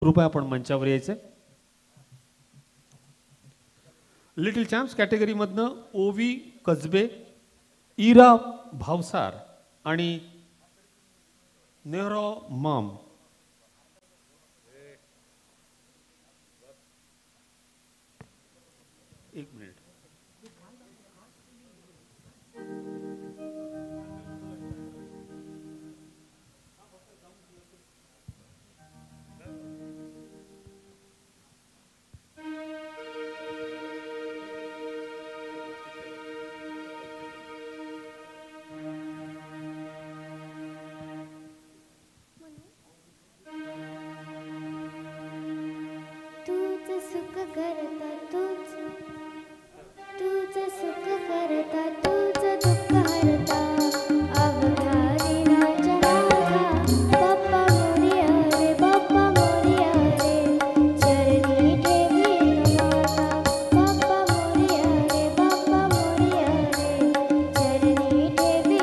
कृपया आपण मंचावर यायचे. लिटिल चॅम्प्स कॅटेगरीमधनं ओवी कसबे, इरा भावसार आणि नेहरो माम. एक मिनिट. सुख करता तूच सुख करता तूच दुःख हरता अवघारी नाचा नाथा बाप्पा मोरया रे बाप्पा मोरया रे चरणी ठेवी माथा बाप्पा मोरया रे बाप्पा मोरया रे चरणी ठेवी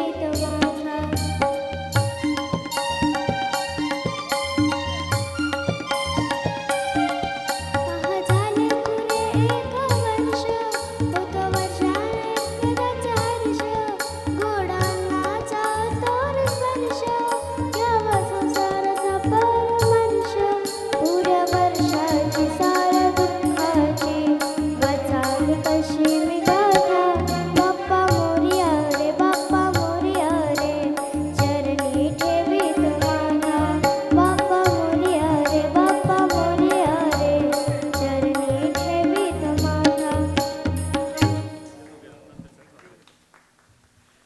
माथा.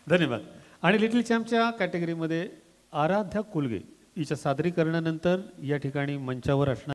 धन्यवाद. आणि लिटिल चॅम्पच्या कॅटेगरीमध्ये आराध्या कुलगे हिच्या सादरीकरणानंतर या ठिकाणी मंचावर असणार